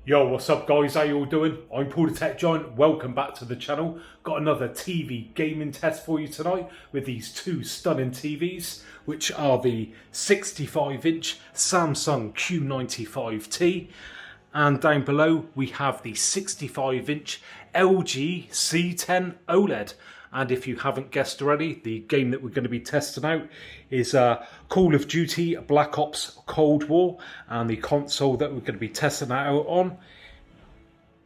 Yo, what's up guys, how you all doing? I'm Paul the Tech Giant, welcome back to the channel. Got another TV gaming test for you tonight with these two stunning TVs, which are the 65-inch Samsung Q95T, and down below we have the 65-inch LG C10 OLED. And if you haven't guessed already, the game that we're going to be testing out is Call of Duty Black Ops Cold War. And the console that we're going to be testing that out on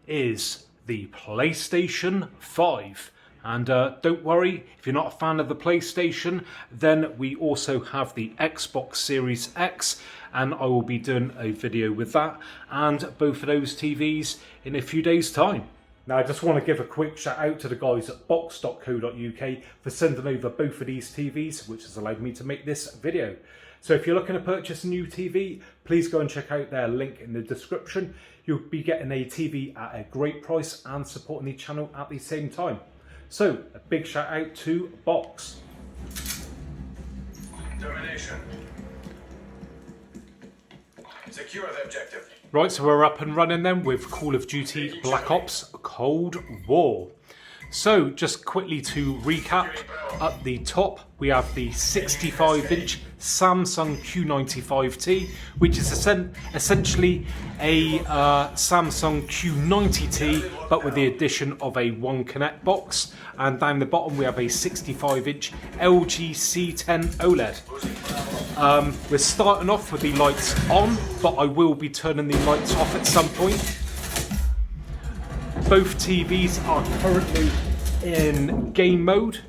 is the PlayStation 5. And don't worry, if you're not a fan of the PlayStation, then we also have the Xbox Series X. And I will be doing a video with that and both of those TVs in a few days' time. Now, I just want to give a quick shout out to the guys at box.co.uk for sending over both of these TVs, which has allowed me to make this video. So if you're looking to purchase a new TV, please go and check out their link in the description. You'll be getting a TV at a great price and supporting the channel at the same time. So a big shout out to Box. Termination. Secure the objective. Right, so we're up and running then with Call of Duty Black Ops Cold War. So just quickly to recap, at the top we have the 65-inch Samsung Q95T, which is essentially a Samsung Q90T, but with the addition of a One Connect box. And down the bottom we have a 65-inch LG C10 OLED. We're starting off with the lights on, but I will be turning the lights off at some point. Both TVs are currently in game mode.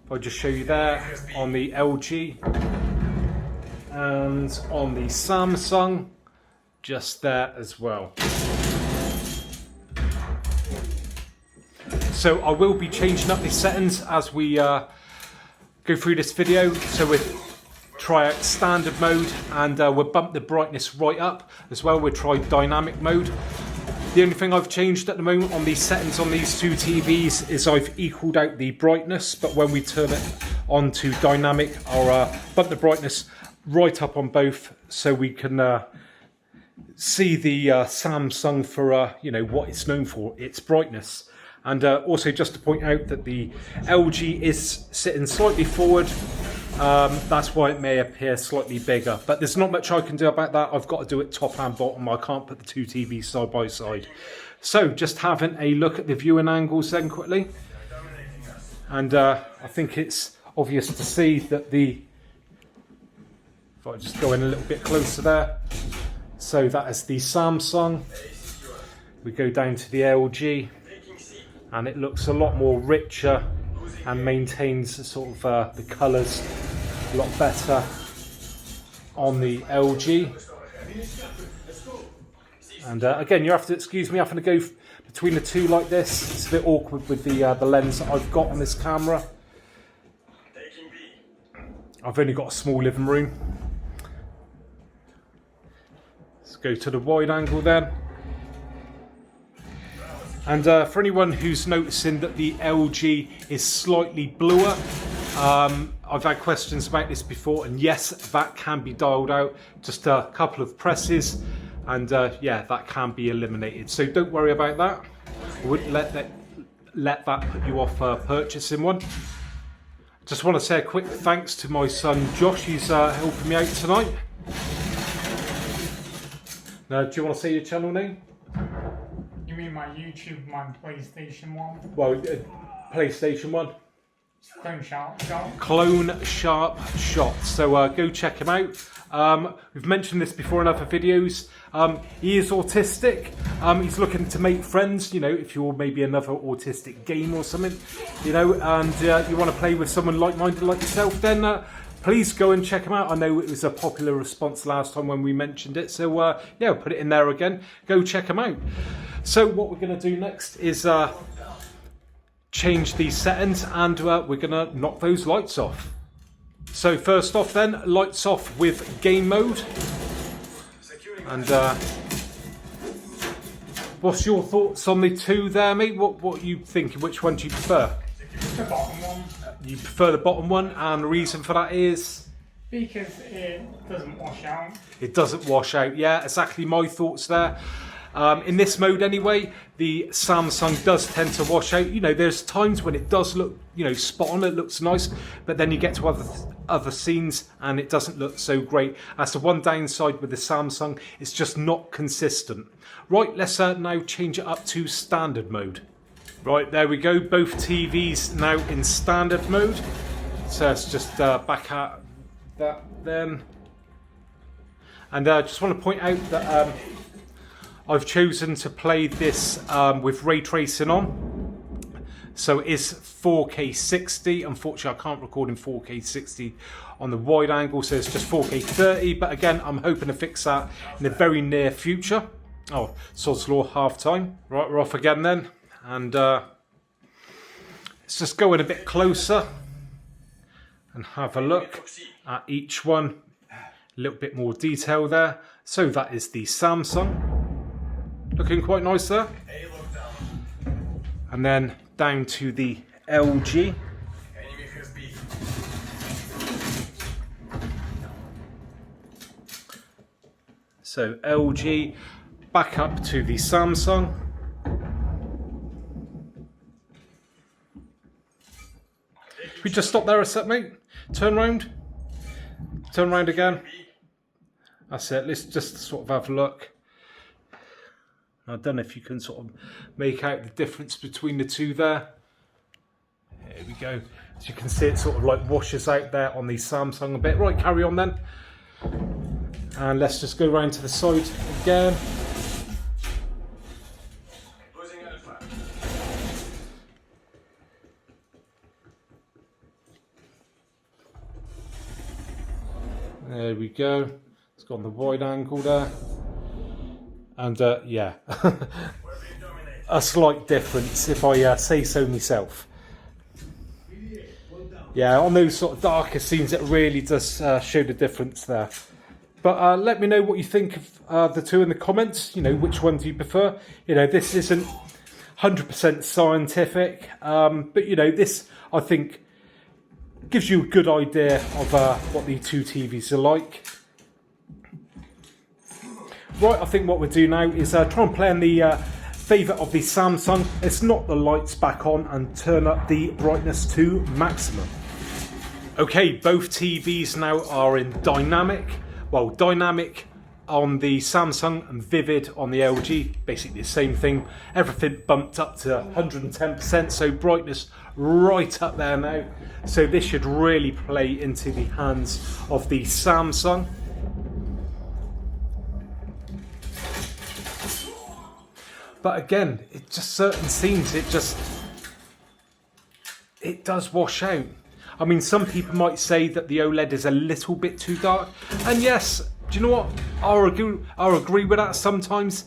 If I just show you there on the LG and on the Samsung, just there as well. So I will be changing up the settings as we go through this video. So we'll try out standard mode and we'll bump the brightness right up as well. We'll try dynamic mode. The only thing I've changed at the moment on these settings on these two TVs is I've equaled out the brightness, but when we turn it on to dynamic, I'll bump the brightness right up on both so we can see the Samsung for you know, what it's known for, its brightness. And also just to point out that the LG is sitting slightly forward. That's why it may appear slightly bigger, but there's not much I can do about that. I've got to do it top and bottom. I can't put the two TVs side by side. So just having a look at the viewing angles then quickly. And I think it's obvious to see that the, if I just go in a little bit closer there. So that is the Samsung. We go down to the LG and it looks a lot more richer and maintains sort of the colours a lot better on the LG. And again, you have to excuse me, I'm going to go between the two like this. It's a bit awkward with the lens that I've got on this camera. I've only got a small living room. Let's go to the wide angle then. And for anyone who's noticing that the LG is slightly bluer, I've had questions about this before, and yes, that can be dialed out. Just a couple of presses, and yeah, that can be eliminated. So don't worry about that. I wouldn't let that put you off purchasing one. Just want to say a quick thanks to my son Josh, who's helping me out tonight. Now, do you want to say your channel name? You mean my YouTube, my PlayStation one? Well, PlayStation 1. Clone Sharp Shot. Clone Sharp Shot. So go check him out. We've mentioned this before in other videos. He is autistic. He's looking to make friends, you know, if you're maybe another autistic game or something, you know, and you want to play with someone like-minded like yourself, then please go and check him out. I know it was a popular response last time when we mentioned it. So yeah, I'll put it in there again. Go check him out. So what we're going to do next is change these settings, and we're going to knock those lights off. So first off then, lights off with game mode. And what's your thoughts on the two there, mate? What are you thinking? Which one do you prefer? The bottom one. You prefer the bottom one, and the reason for that is? Because it doesn't wash out. It doesn't wash out, yeah, exactly my thoughts there. In this mode anyway, the Samsung does tend to wash out. You know, there's times when it does look, you know, spot on, it looks nice, but then you get to other scenes and it doesn't look so great. That's the one downside with the Samsung, it's just not consistent. Right, let's now change it up to standard mode. Right, there we go, both TVs now in standard mode. So let's just back at that then. And I just want to point out that I've chosen to play this with ray tracing on. So it is 4K 60. Unfortunately, I can't record in 4K 60 on the wide angle, so it's just 4K 30. But again, I'm hoping to fix that in the very near future. Oh, sod's law, half time. Right, we're off again then. And let's just go in a bit closer and have a look at each one. A little bit more detail there. So that is the Samsung. Looking quite nice there. And then down to the LG. So LG, back up to the Samsung. We just stop there a sec, mate. Turn round. Turn round again. That's it. Let's just sort of have a look. I don't know if you can sort of make out the difference between the two there. There we go. As you can see, it sort of like washes out there on the Samsung a bit. Right, carry on then. And let's just go round to the side again. There we go. It's got the wide angle there. And yeah, a slight difference if I say so myself. Yeah, on those sort of darker scenes, it really does show the difference there. But let me know what you think of the two in the comments. You know, which one do you prefer? You know, this isn't 100% scientific, but you know, this I think gives you a good idea of what the two TVs are like. Right, I think what we'll do now is try and play on the favourite of the Samsung. Let's knock the lights back on and turn up the brightness to maximum. Okay, both TVs now are in dynamic. Well, dynamic on the Samsung and vivid on the LG. Basically the same thing. Everything bumped up to 110%, so brightness right up there now. So this should really play into the hands of the Samsung. But again, it just certain scenes, it does wash out. I mean, some people might say that the OLED is a little bit too dark. And yes, do you know what? I'll agree with that. Sometimes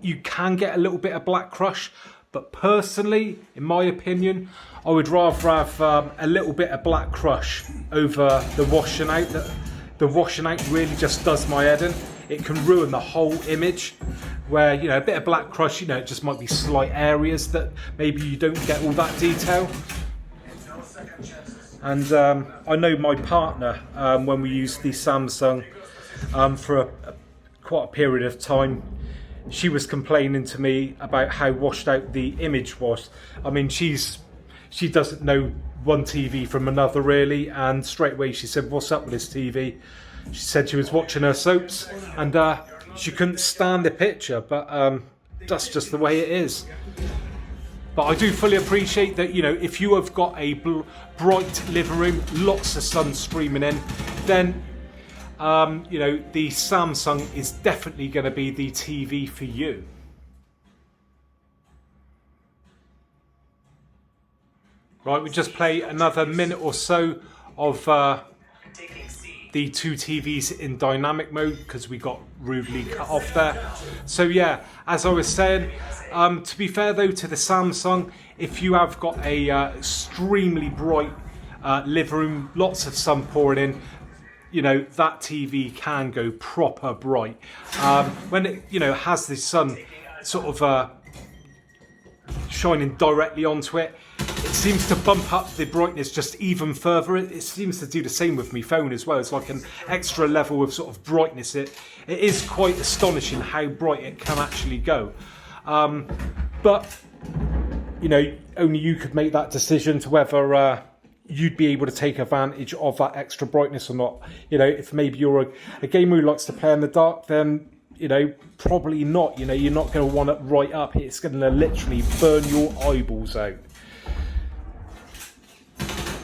you can get a little bit of black crush. But personally, in my opinion, I would rather have a little bit of black crush over the washing out. The washing out really just does my head in. It can ruin the whole image. Where, you know, a bit of black crush, you know, it just might be slight areas that maybe you don't get all that detail. And I know my partner, when we used the Samsung for quite a period of time, she was complaining to me about how washed out the image was. I mean, she doesn't know one TV from another really, and straight away she said, "What's up with this TV?" She said she was watching her soaps and she couldn't stand the picture, but that's just the way it is. But I do fully appreciate that, you know, if you have got a bright living room, lots of sun streaming in, then you know, the Samsung is definitely going to be the TV for you. Right, we just play another minute or so of the two TVs in dynamic mode because we got rudely cut off there. So yeah, as I was saying, to be fair though to the Samsung, if you have got a extremely bright living room, lots of sun pouring in, you know, that TV can go proper bright. When it, you know, has the sun sort of shining directly onto it, it seems to bump up the brightness just even further. It seems to do the same with my phone as well. It's like an extra level of sort of brightness. It is quite astonishing how bright it can actually go. But, you know, only you could make that decision to whether you'd be able to take advantage of that extra brightness or not. You know, if maybe you're a gamer who likes to play in the dark, then, you know, probably not. You know, you're not going to want it right up. It's going to literally burn your eyeballs out.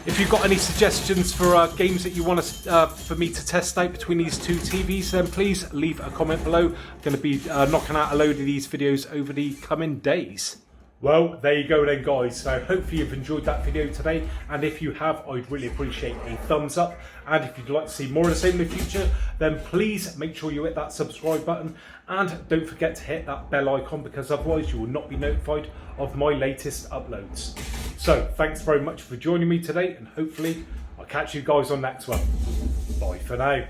If you've got any suggestions for games that you want for me to test out between these two TVs, then please leave a comment below. I'm going to be knocking out a load of these videos over the coming days. Well, there you go then, guys. So hopefully you've enjoyed that video today, and if you have, I'd really appreciate a thumbs up. And if you'd like to see more of the same in the future, then please make sure you hit that subscribe button, and don't forget to hit that bell icon, because otherwise you will not be notified of my latest uploads. So thanks very much for joining me today, and hopefully I'll catch you guys on the next one. Bye for now.